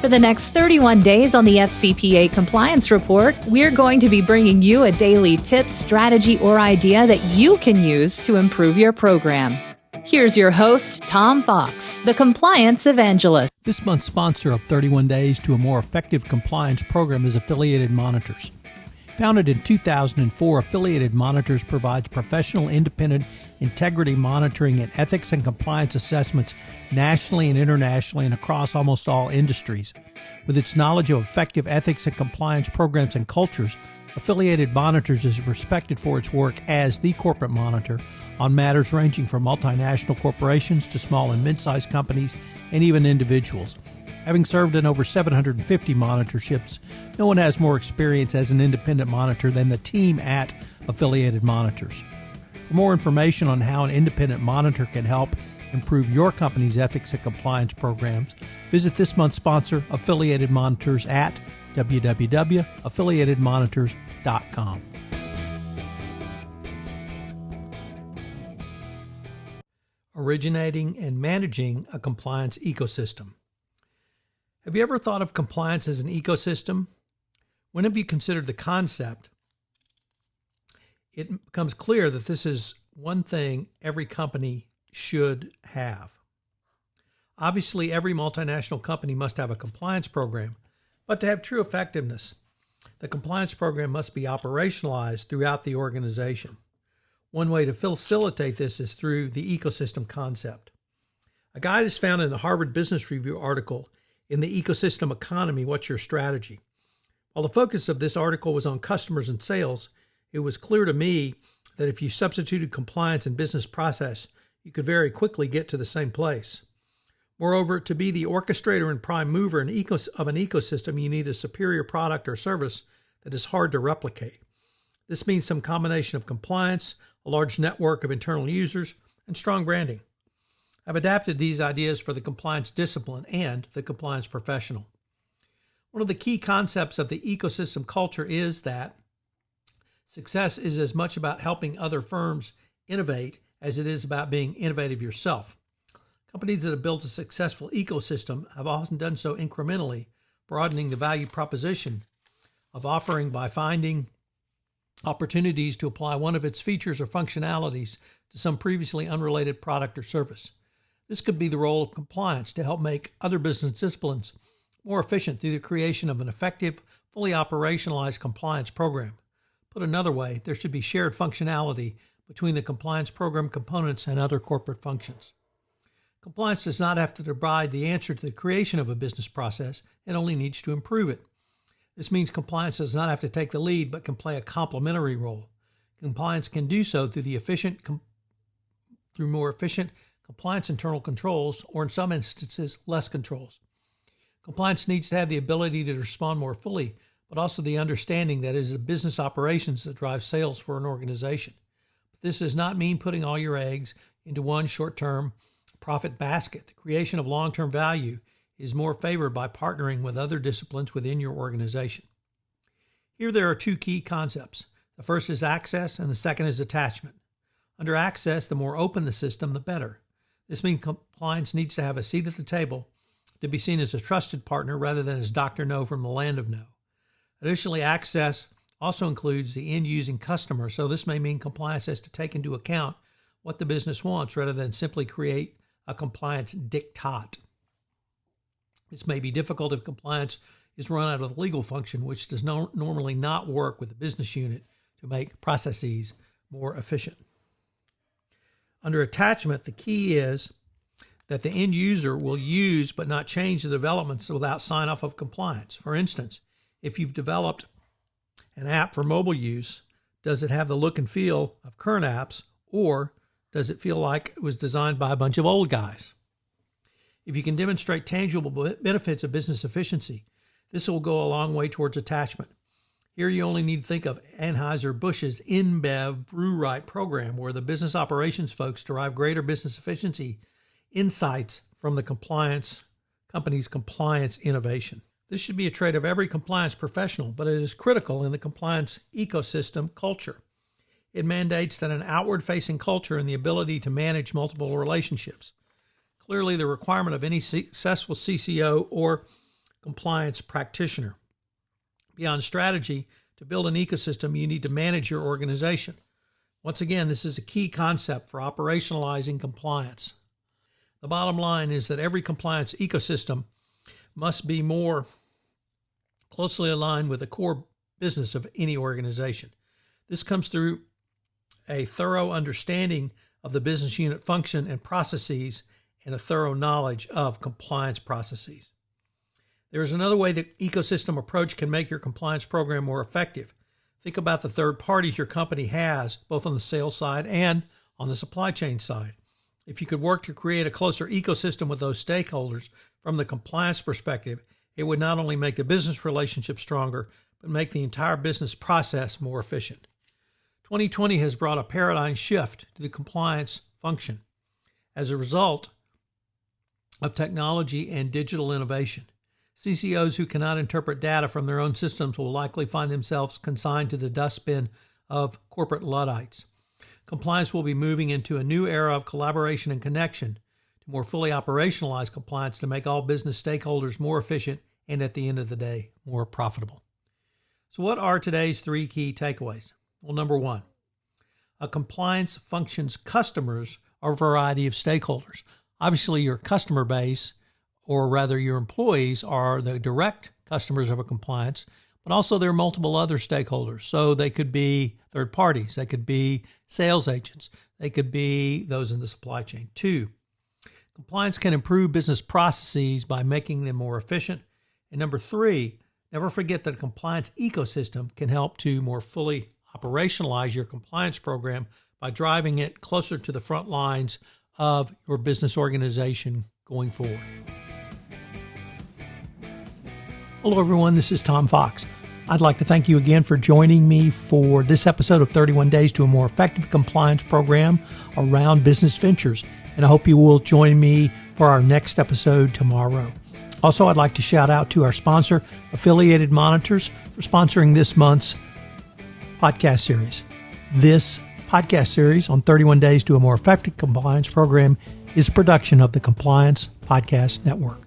For the next 31 days on the FCPA Compliance Report, we're going to be bringing you a daily tip, strategy, or idea that you can use to improve your program. Here's your host, Tom Fox, the Compliance Evangelist. This month's sponsor of 31 Days to a More Effective Compliance program is Affiliated Monitors. Founded in 2004, Affiliated Monitors provides professional, independent integrity monitoring and ethics and compliance assessments nationally and internationally and across almost all industries. With its knowledge of effective ethics and compliance programs and cultures, Affiliated Monitors is respected for its work as the corporate monitor on matters ranging from multinational corporations to small and mid-sized companies and even individuals. Having served in over 750 monitorships, no one has more experience as an independent monitor than the team at Affiliated Monitors. For more information on how an independent monitor can help improve your company's ethics and compliance programs, visit this month's sponsor, Affiliated Monitors, at www.affiliatedmonitors.com. Originating and managing a compliance ecosystem. Have you ever thought of compliance as an ecosystem? When have you considered the concept? It becomes clear that this is one thing every company should have. Obviously, every multinational company must have a compliance program, but to have true effectiveness, the compliance program must be operationalized throughout the organization. One way to facilitate this is through the ecosystem concept. A guide is found in the Harvard Business Review article, In the Ecosystem Economy, What's Your Strategy? While the focus of this article was on customers and sales, it was clear to me that if you substituted compliance and business process, you could very quickly get to the same place. Moreover, to be the orchestrator and prime mover of an ecosystem, you need a superior product or service that is hard to replicate. This means some combination of compliance, a large network of internal users, and strong branding. I've adapted these ideas for the compliance discipline and the compliance professional. One of the key concepts of the ecosystem culture is that success is as much about helping other firms innovate as it is about being innovative yourself. Companies that have built a successful ecosystem have often done so incrementally, broadening the value proposition of offering by finding opportunities to apply one of its features or functionalities to some previously unrelated product or service. This could be the role of compliance to help make other business disciplines more efficient through the creation of an effective, fully operationalized compliance program. Put another way, there should be shared functionality between the compliance program components and other corporate functions. Compliance does not have to provide the answer to the creation of a business process, it only needs to improve it. This means compliance does not have to take the lead, but can play a complementary role. Compliance can do so through more efficient compliance internal controls, or in some instances, less controls. Compliance needs to have the ability to respond more fully, but also the understanding that it is the business operations that drive sales for an organization. But this does not mean putting all your eggs into one short-term profit basket. The creation of long-term value is more favored by partnering with other disciplines within your organization. Here there are two key concepts. The first is access, and the second is attachment. Under access, the more open the system, the better. This means compliance needs to have a seat at the table to be seen as a trusted partner rather than as Dr. No from the land of no. Additionally, access also includes the end-using customer, so this may mean compliance has to take into account what the business wants rather than simply create a compliance diktat. This may be difficult if compliance is run out of the legal function, which does normally not work with the business unit to make processes more efficient. Under attachment, the key is that the end user will use but not change the developments without sign-off of compliance. For instance, if you've developed an app for mobile use, does it have the look and feel of current apps, or does it feel like it was designed by a bunch of old guys? If you can demonstrate tangible benefits of business efficiency, this will go a long way towards attachment. Here you only need to think of Anheuser-Busch's InBev Brew Right program, where the business operations folks derive greater business efficiency insights from the company's compliance innovation. This should be a trait of every compliance professional, but it is critical in the compliance ecosystem culture. It mandates that an outward-facing culture and the ability to manage multiple relationships. Clearly, the requirement of any successful CCO or compliance practitioner. Beyond strategy, to build an ecosystem, you need to manage your organization. Once again, this is a key concept for operationalizing compliance. The bottom line is that every compliance ecosystem must be more closely aligned with the core business of any organization. This comes through a thorough understanding of the business unit function and processes and a thorough knowledge of compliance processes. There is another way the ecosystem approach can make your compliance program more effective. Think about the third parties your company has, both on the sales side and on the supply chain side. If you could work to create a closer ecosystem with those stakeholders from the compliance perspective, it would not only make the business relationship stronger, but make the entire business process more efficient. 2020 has brought a paradigm shift to the compliance function as a result of technology and digital innovation. CCOs who cannot interpret data from their own systems will likely find themselves consigned to the dustbin of corporate luddites. Compliance will be moving into a new era of collaboration and connection to more fully operationalize compliance to make all business stakeholders more efficient and, at the end of the day, more profitable. So what are today's 3 key takeaways? Well, number 1, a compliance function's customers are a variety of stakeholders. Obviously, your customer base, or rather your employees, are the direct customers of a compliance, but also there are multiple other stakeholders. So they could be third parties, they could be sales agents, they could be those in the supply chain. 2, compliance can improve business processes by making them more efficient. And number 3, never forget that a compliance ecosystem can help to more fully operationalize your compliance program by driving it closer to the front lines of your business organization going forward. Hello, everyone. This is Tom Fox. I'd like to thank you again for joining me for this episode of 31 Days to a More Effective Compliance Program around business ventures. And I hope you will join me for our next episode tomorrow. Also, I'd like to shout out to our sponsor, Affiliated Monitors, for sponsoring this month's podcast series. This podcast series on 31 Days to a More Effective Compliance Program is a production of the Compliance Podcast Network.